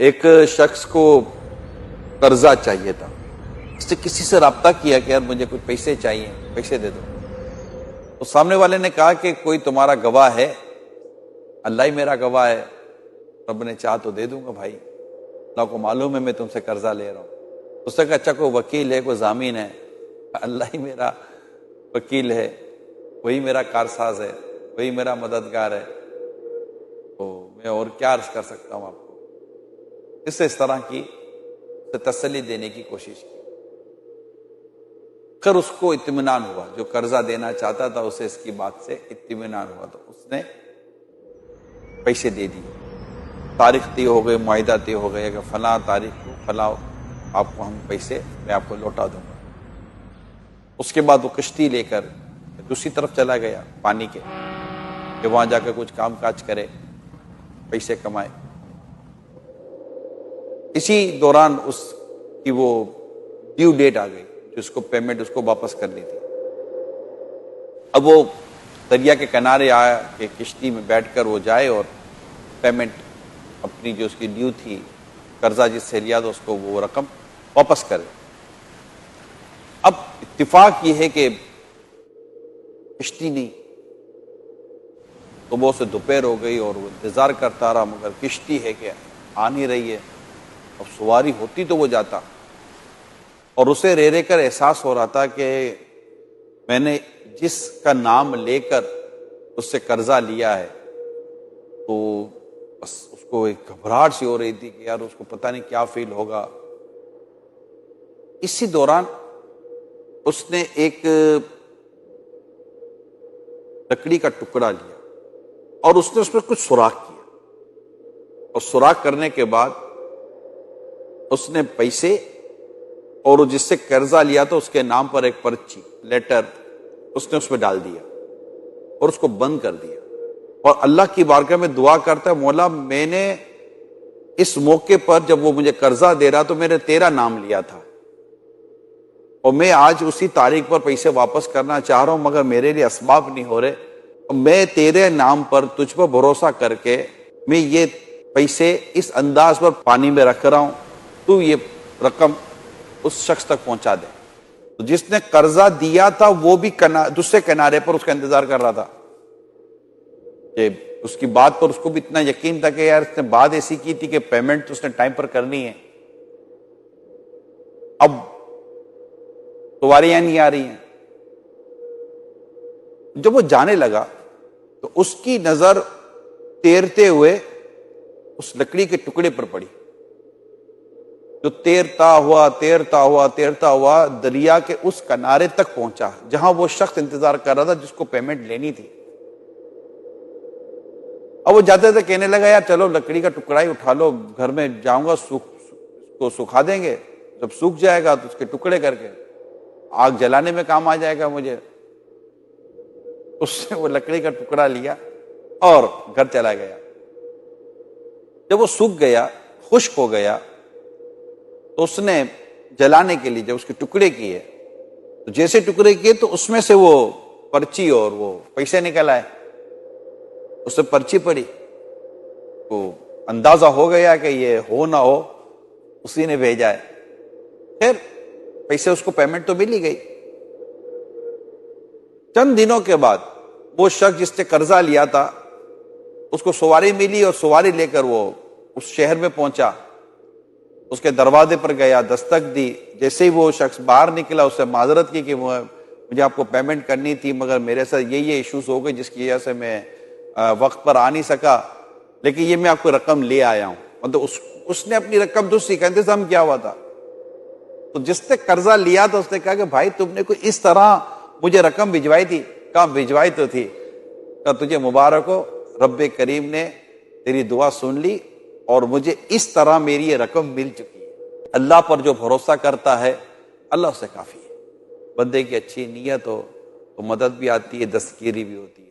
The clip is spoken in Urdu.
ایک شخص کو قرضہ چاہیے تھا، اس نے کسی سے رابطہ کیا کہ یار مجھے کچھ پیسے چاہیے، پیسے دے دو. تو سامنے والے نے کہا کہ کوئی تمہارا گواہ ہے؟ اللہ ہی میرا گواہ ہے، رب نے چاہ تو دے دوں گا بھائی، اللہ کو معلوم ہے میں تم سے قرضہ لے رہا ہوں. اس نے کہا اچھا کوئی وکیل ہے، کوئی ضامین ہے؟ اللہ ہی میرا وکیل ہے، وہی میرا کارساز ہے، وہی میرا مددگار ہے، تو میں اور کیا عرض کر سکتا ہوں آپ کو. اس طرح کی تسلی دینے کی کوشش کی. پھر اس کو اطمینان ہوا، جو قرضہ دینا چاہتا تھا اسے اس کی بات سے اطمینان ہوا، تو اس نے پیسے دے دیے. تاریخ طے ہو گئے، معاہدہ طے ہو گئے کہ فلاں تاریخ کو فلاں آپ کو ہم پیسے میں آپ کو لوٹا دوں گا. اس کے بعد وہ کشتی لے کر دوسری طرف چلا گیا پانی کے، کہ وہاں جا کے کچھ کام کاج کرے، پیسے کمائے. اسی دوران اس کی وہ ڈیو ڈیٹ آ گئی، جس کو پیمنٹ اس کو واپس کرنی تھی. اب وہ دریا کے کنارے آیا کہ کشتی میں بیٹھ کر وہ جائے اور پیمنٹ اپنی جو اس کی ڈیو تھی، قرضہ جس سے لیا تھا، اس کو وہ رقم واپس کرے. اب اتفاق یہ ہے کہ کشتی نہیں، تو وہ اسے دوپہر ہو گئی اور وہ انتظار کرتا رہا، مگر کشتی ہے کہ آ نہیں رہی ہے. اب سواری ہوتی تو وہ جاتا، اور اسے رہ رہ کر احساس ہو رہا تھا کہ میں نے جس کا نام لے کر اس سے قرضہ لیا ہے، تو بس اس کو ایک گھبراہٹ سی ہو رہی تھی کہ یار اس کو پتہ نہیں کیا فیل ہوگا. اسی دوران اس نے ایک لکڑی کا ٹکڑا لیا اور اس نے اس پر کچھ سوراخ کیا، اور سوراخ کرنے کے بعد اس نے پیسے اور جس سے قرضہ لیا تو اس کے نام پر ایک پرچی لیٹر اس نے اس میں ڈال دیا اور اس کو بند کر دیا. اور اللہ کی بارگاہ میں دعا کرتا ہے، مولا میں نے اس موقع پر جب وہ مجھے قرضہ دے رہا تو میں نے تیرا نام لیا تھا، اور میں آج اسی تاریخ پر پیسے واپس کرنا چاہ رہا ہوں، مگر میرے لیے اسباب نہیں ہو رہے. میں تیرے نام پر تجھ پر بھروسہ کر کے میں یہ پیسے اس انداز پر پانی میں رکھ رہا ہوں، تو یہ رقم اس شخص تک پہنچا دے. تو جس نے قرضہ دیا تھا وہ بھی دوسرے کنارے پر اس کا انتظار کر رہا تھا، کہ اس کی بات پر اس کو بھی اتنا یقین تھا کہ یار اس نے بات ایسی کی تھی کہ پیمنٹ اس نے ٹائم پر کرنی ہے. اب سواریاں نہیں آ رہی ہیں. جب وہ جانے لگا تو اس کی نظر تیرتے ہوئے اس لکڑی کے ٹکڑے پر پڑی، جو تیرتا ہوا دریا کے اس کنارے تک پہنچا جہاں وہ شخص انتظار کر رہا تھا جس کو پیمنٹ لینی تھی. اب وہ جاتے تھے کہنے لگا یار چلو لکڑی کا ٹکڑا ہی اٹھا لو، گھر میں جاؤں گا اس کو سکھا دیں گے، جب سوکھ جائے گا تو اس کے ٹکڑے کر کے آگ جلانے میں کام آ جائے گا مجھے. اس نے وہ لکڑی کا ٹکڑا لیا اور گھر چلا گیا. جب وہ سوکھ گیا، خشک ہو گیا، تو اس نے جلانے کے لیے جب اس کے ٹکڑے کیے، تو جیسے ٹکڑے کیے تو اس میں سے وہ پرچی اور وہ پیسے نکل آئے. اس سے پرچی پڑی تو اندازہ ہو گیا کہ یہ ہو نہ ہو اسی نے بھیجا ہے. پھر پیسے اس کو پیمنٹ تو مل ہی گئی. چند دنوں کے بعد وہ شخص جس نے قرضہ لیا تھا اس کو سواری ملی، اور سواری لے کر وہ اس شہر میں پہنچا. اس کے دروازے پر گیا، دستک دی. جیسے ہی وہ شخص باہر نکلا اس سے معذرت کی کہ مجھے آپ کو پیمنٹ کرنی تھی، مگر میرے ساتھ یہ ایشوز ہو گئے جس کی وجہ سے میں وقت پر آ نہیں سکا، لیکن یہ میں آپ کو رقم لے آیا ہوں. مطلب اس نے اپنی رقم دوسری کا انتظام کیا ہوا تھا. تو جس نے قرضہ لیا تو اس نے کہا کہ بھائی تم نے کوئی اس طرح مجھے رقم بھجوائی تھی؟ کہاں بھجوائی تو تھی. کہا تجھے مبارک ہو، رب کریم نے تیری دعا سن لی اور مجھے اس طرح میری یہ رقم مل چکی ہے. اللہ پر جو بھروسہ کرتا ہے اللہ اسے کافی ہے. بندے کی اچھی نیت ہو تو مدد بھی آتی ہے، دستگیری بھی ہوتی ہے.